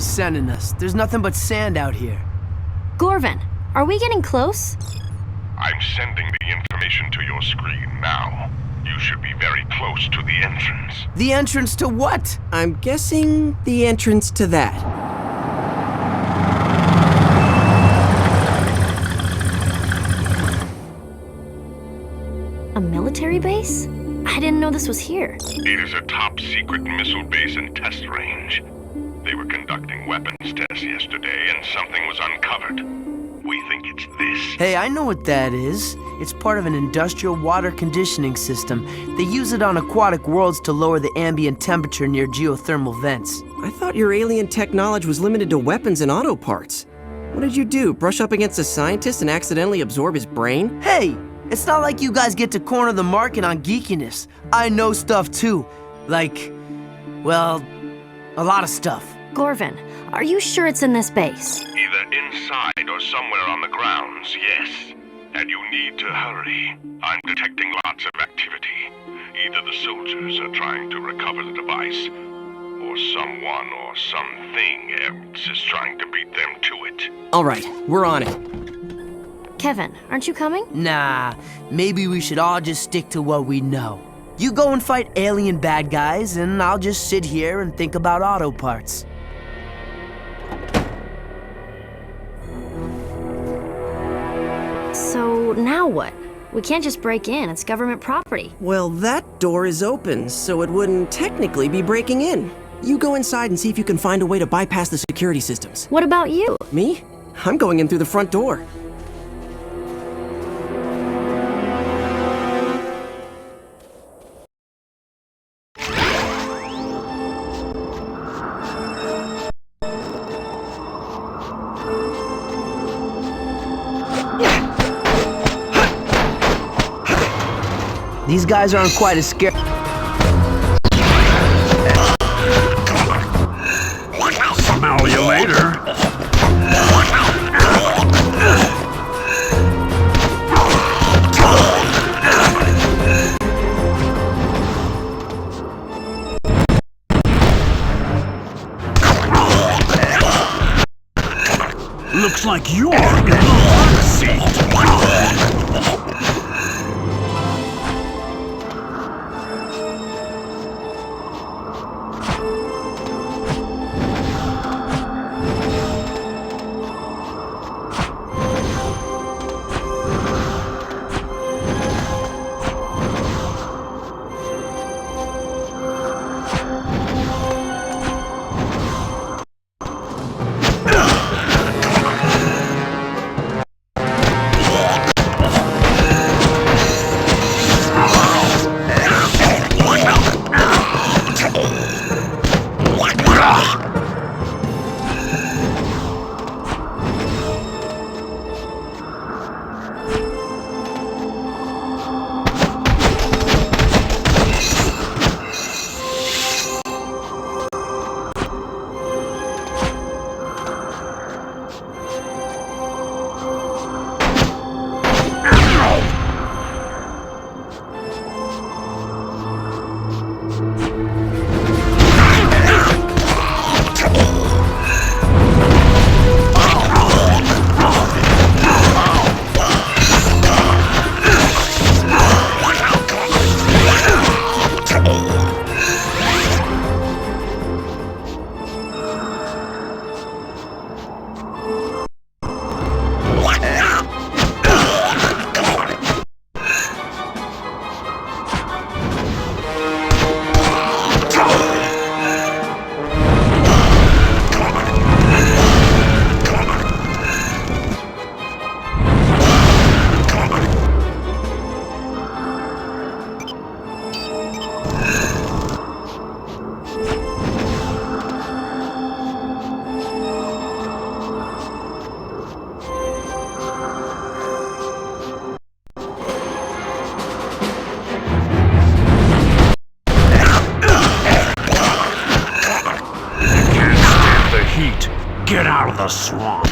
he's sending us. There's nothing but sand out here. Gorvin, are we getting close? I'm sending the information to your screen now. You should be very close to the entrance. The entrance to what? I'm guessing the entrance to that. A military base? I didn't know this was here. It is a top-secret missile base and test range. They were conducting weapons tests yesterday, and something was uncovered. We think it's this. Hey, I know what that is. It's part of an industrial water conditioning system. They use it on aquatic worlds to lower the ambient temperature near geothermal vents. I thought your alien tech knowledge was limited to weapons and auto parts. What did you do, brush up against a scientist and accidentally absorb his brain? Hey, it's not like you guys get to corner the market on geekiness. I know stuff too. Like, well, a lot of stuff. Gorvin, are you sure it's in this base? Either inside or somewhere on the grounds, yes. And you need to hurry. I'm detecting lots of activity. Either the soldiers are trying to recover the device, or someone or something else is trying to beat them to it. All right, we're on it. Kevin, aren't you coming? Nah, maybe we should all just stick to what we know. You go and fight alien bad guys, and I'll just sit here and think about auto parts. So now what? We can't just break in, it's government property. Well, that door is open, so it wouldn't technically be breaking in. You go inside and see if you can find a way to bypass the security systems. What about you? Me? I'm going in through the front door. These guys aren't quite as scared. Smell you later. Looks like you're in the hot seat. Get out of the swamp.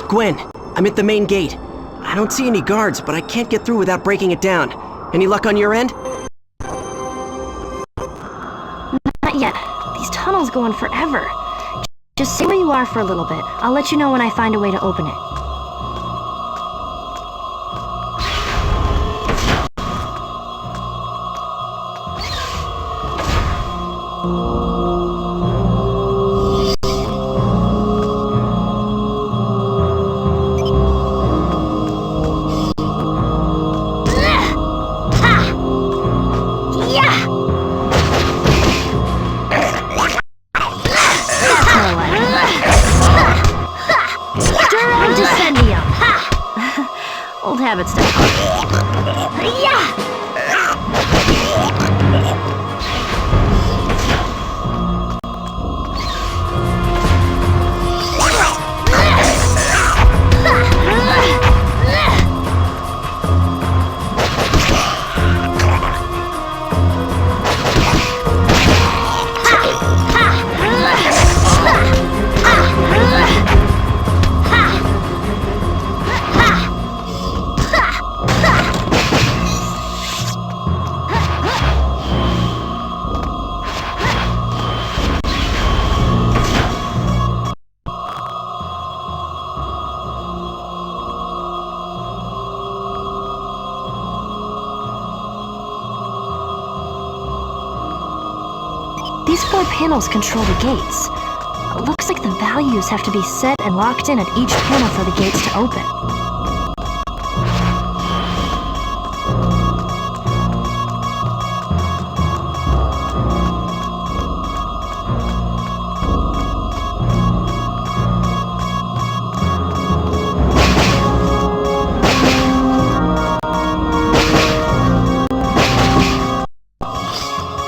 Gwen, I'm at the main gate. I don't see any guards, but I can't get through without breaking it down. Any luck on your end? Not yet. These tunnels go on forever. Just stay where you are for a little bit. I'll let you know when I find a way to open it. Old habits die hard. Yeah! These 4 panels control the gates. Looks like the values have to be set and locked in at each panel for the gates to open.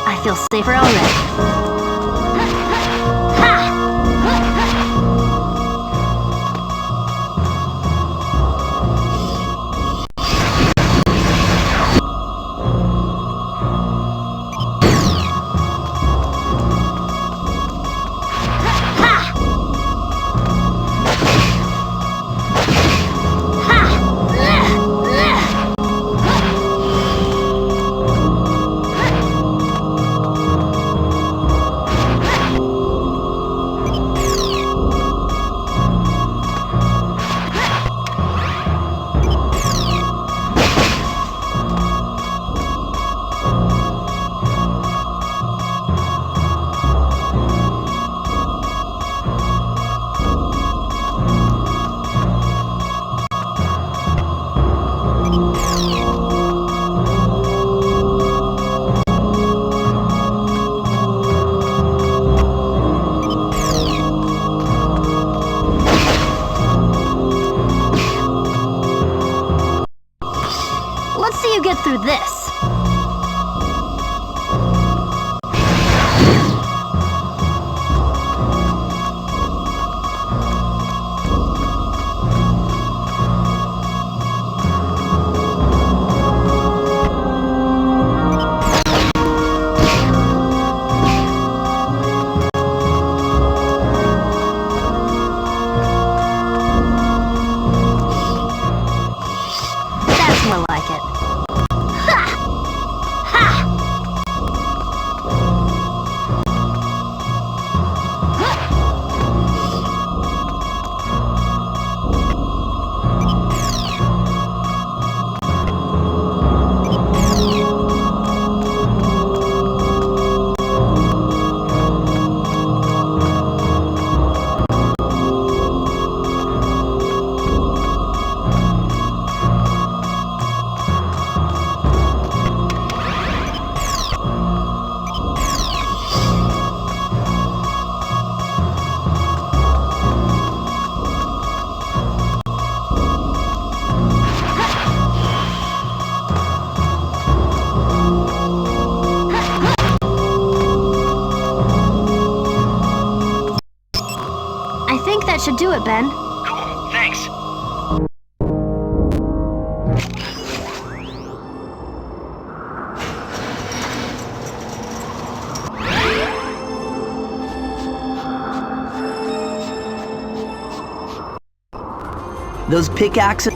I feel safer already. Let's see you get through this. That's more like it. I think that should do it, Ben. Cool, thanks. Those pickaxes...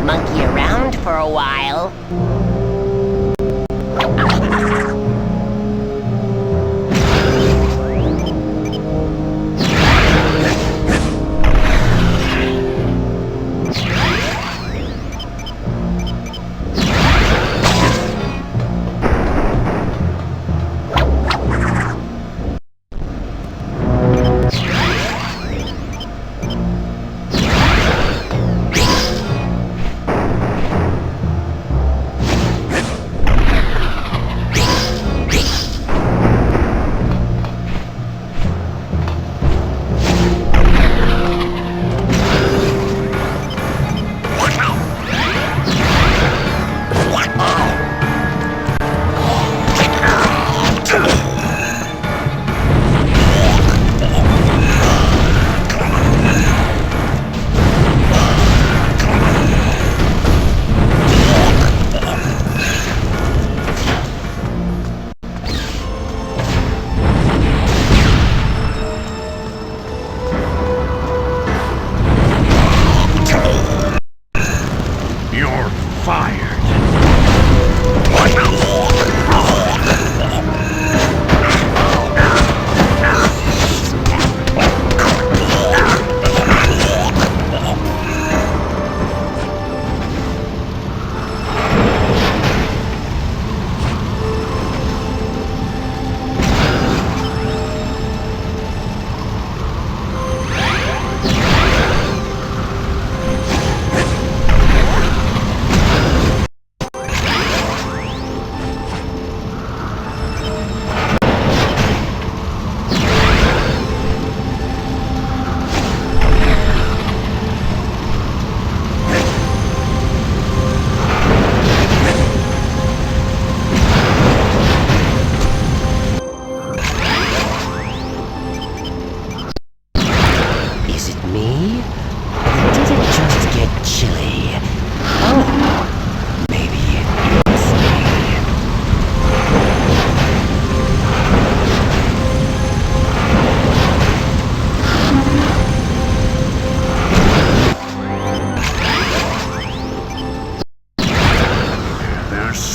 Monkey around for a while.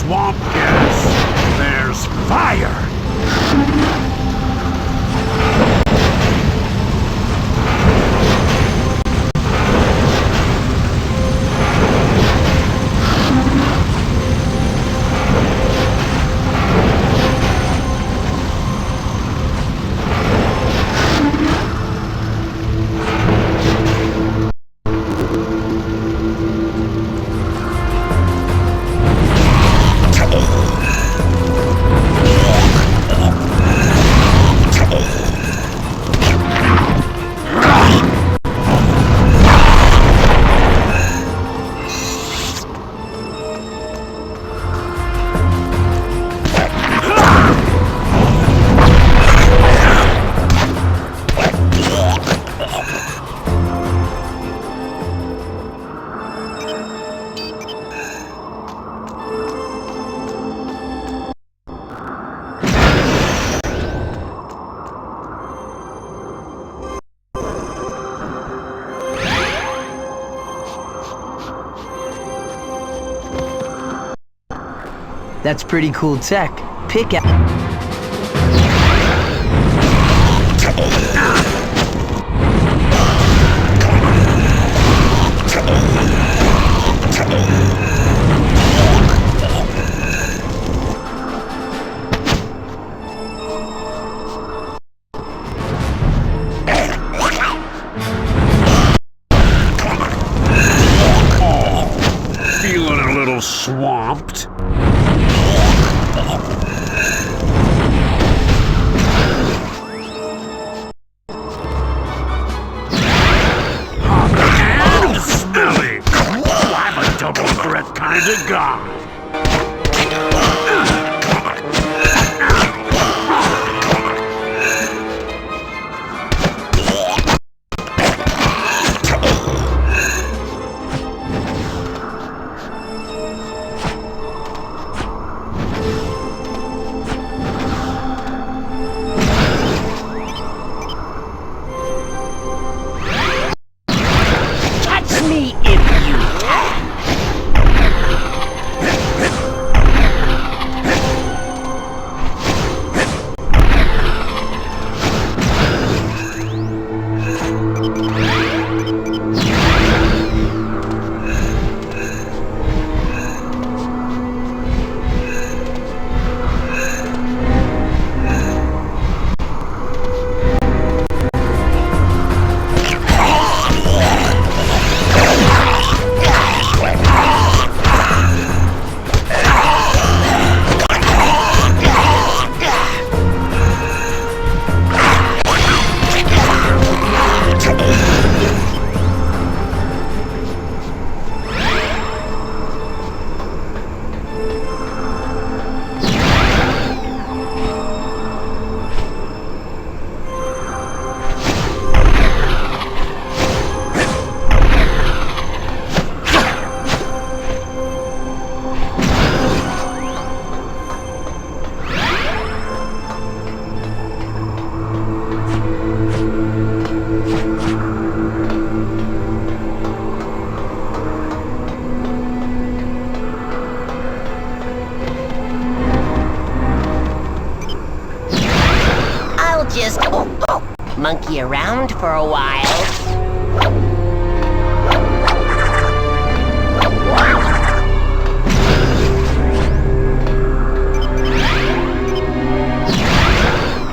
swamp gets, there's fire! That's pretty cool tech. Pick out. Feeling a little swamped? And smelly! I'm a double threat kind of guy. Just monkey around for a while.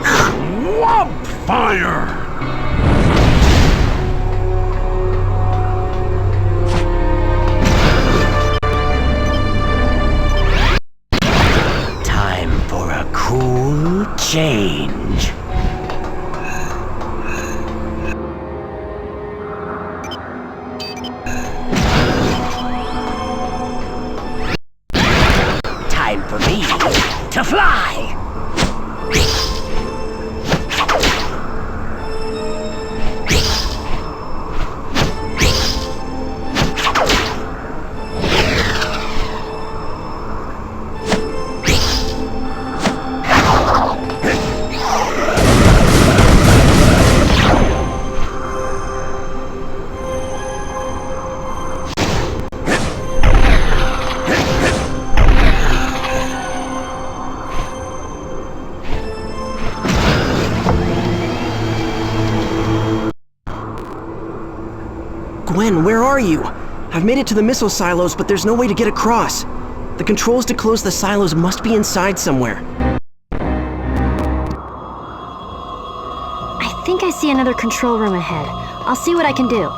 Swamp fire! Time for a cool change. Time for me to fly! Gwen, where are you? I've made it to the missile silos, but there's no way to get across. The controls to close the silos must be inside somewhere. I think I see another control room ahead. I'll see what I can do.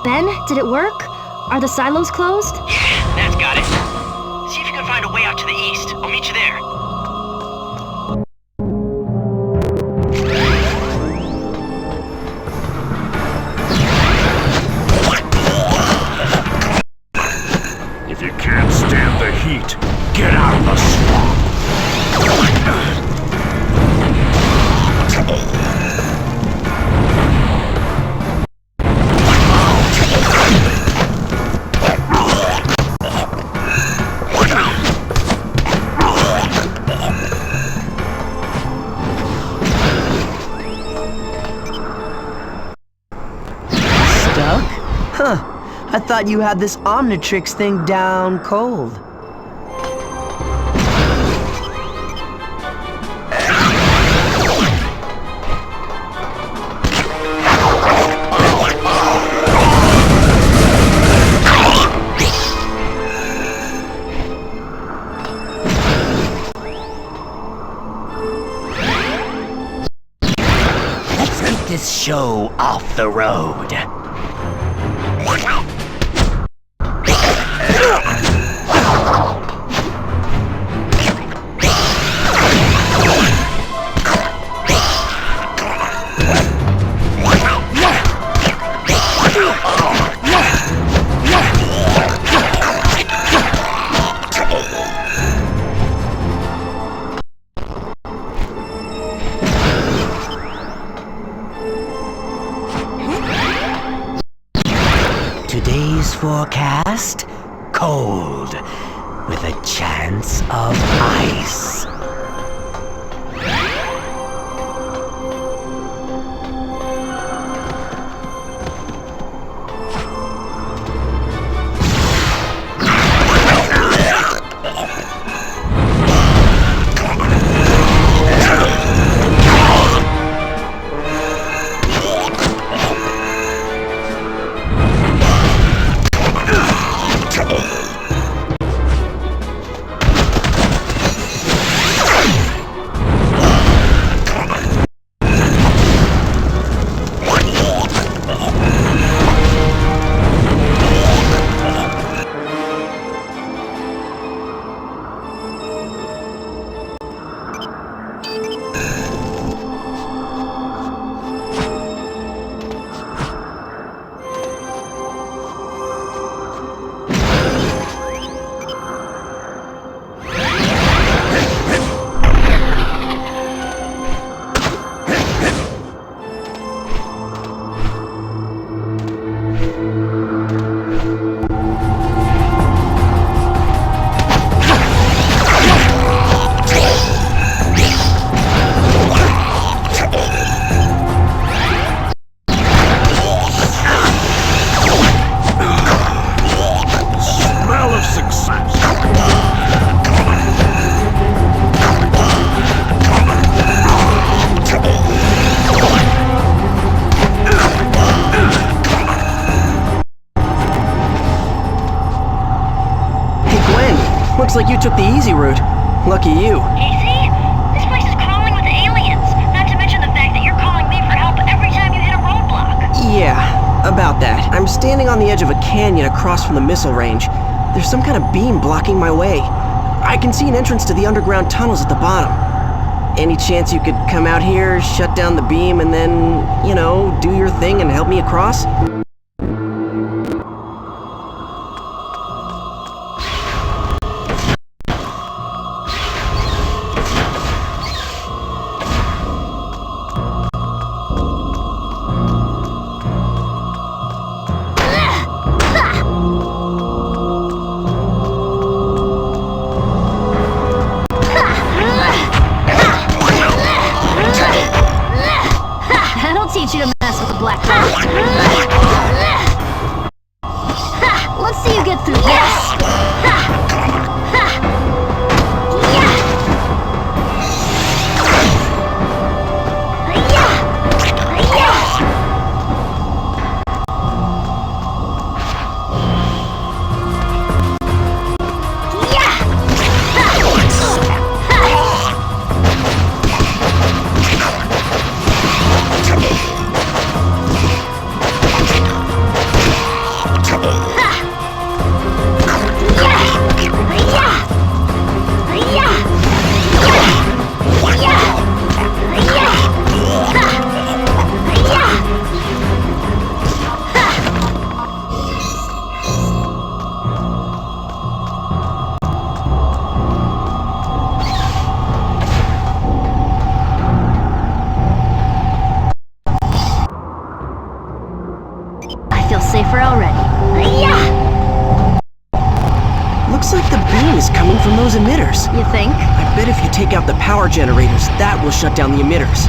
Ben, did it work? Are the silos closed? Yeah, that's got it. See if you can find a way out to the east. I'll meet you there. If you can't stand the heat, get out of the swamp. Stuck? Huh. I thought you had this Omnitrix thing down cold. Let's get this show off the road. Today's forecast, cold, with a chance of ice. Looks like you took the easy route. Lucky you. Casey, this place is crawling with aliens. Not to mention the fact that you're calling me for help every time you hit a roadblock. Yeah, about that. I'm standing on the edge of a canyon across from the missile range. There's some kind of beam blocking my way. I can see an entrance to the underground tunnels at the bottom. Any chance you could come out here, shut down the beam, and then, you know, do your thing and help me across? That'll teach you to mess with the black hole. emitters. You think? I bet if you take out the power generators, that will shut down the emitters.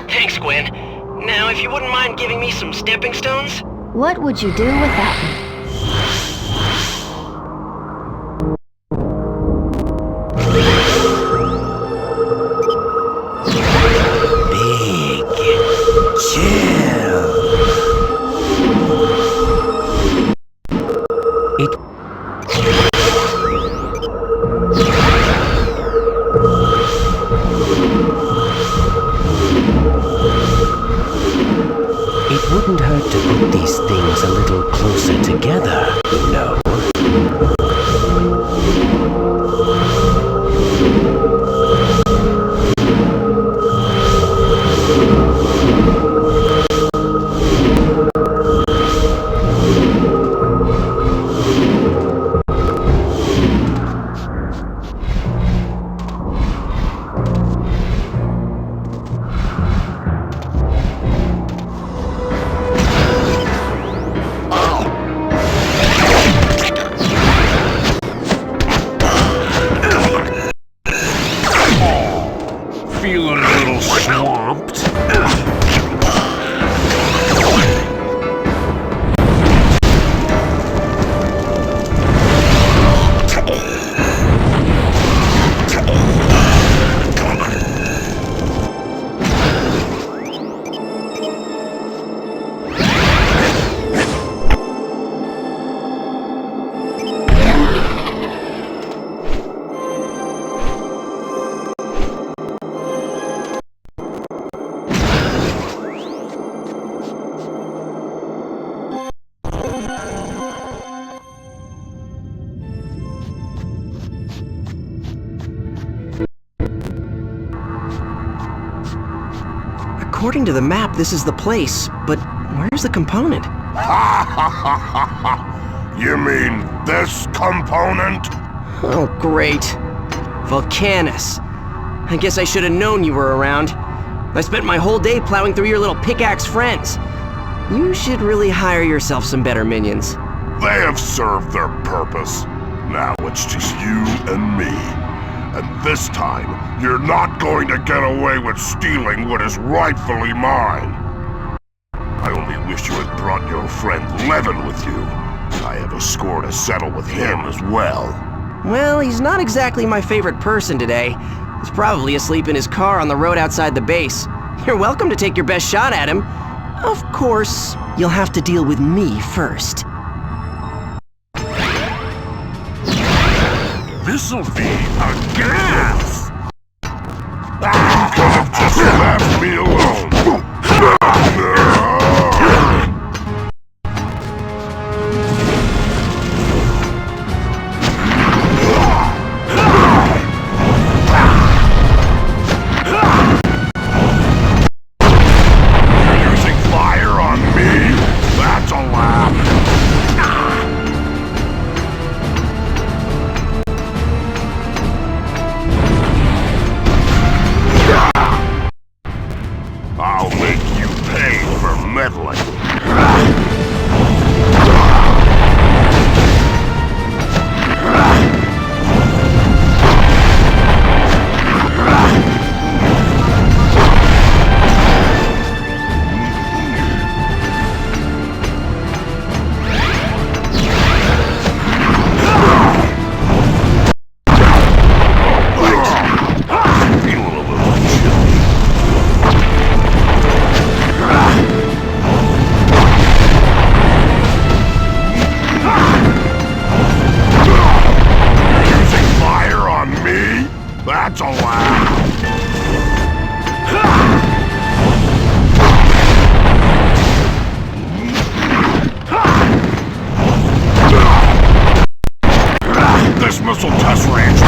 Thanks, Gwen. Now, if you wouldn't mind giving me some stepping stones? What would you do without me? Big chill. It wouldn't hurt to put these things a little closer together, you know. Feeling a little swamped. According to the map, this is the place, but where's the component? You mean this component? Oh, great. Volcanus. I guess I should have known you were around. I spent my whole day plowing through your little pickaxe friends. You should really hire yourself some better minions. They have served their purpose. Now it's just you and me. And this time, you're not going to get away with stealing what is rightfully mine. I only wish you had brought your friend Levin with you. I have a score to settle with him as well. Well, he's not exactly my favorite person today. He's probably asleep in his car on the road outside the base. You're welcome to take your best shot at him. Of course, you'll have to deal with me first. This'll be a gas! You could have just left me alone. Using fire on me? That's a laugh. I'll make you pay for meddling. That's a laugh. This missile test range.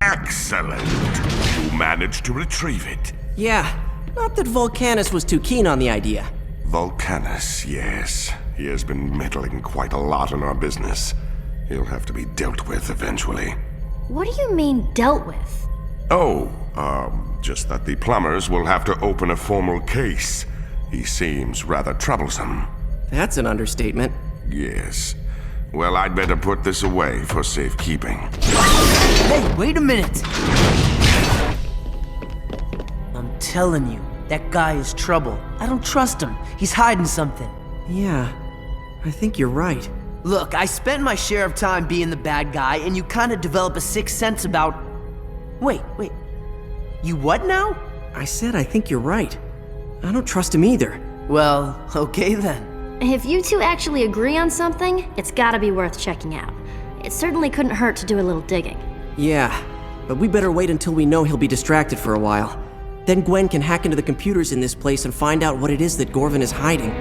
Excellent. You managed to retrieve it. Yeah, not that Volcanus was too keen on the idea. Volcanus, yes. He has been meddling quite a lot in our business. He'll have to be dealt with eventually. What do you mean, dealt with? Oh, just that the plumbers will have to open a formal case. He seems rather troublesome. That's an understatement. Yes. Well, I'd better put this away for safekeeping. Hey, wait a minute! I'm telling you, that guy is trouble. I don't trust him. He's hiding something. Yeah, I think you're right. Look, I spent my share of time being the bad guy, and you kind of develop a sixth sense about... Wait. You what now? I said I think you're right. I don't trust him either. Well, okay then. If you two actually agree on something, it's gotta be worth checking out. It certainly couldn't hurt to do a little digging. Yeah, but we better wait until we know he'll be distracted for a while. Then Gwen can hack into the computers in this place and find out what it is that Gorvin is hiding.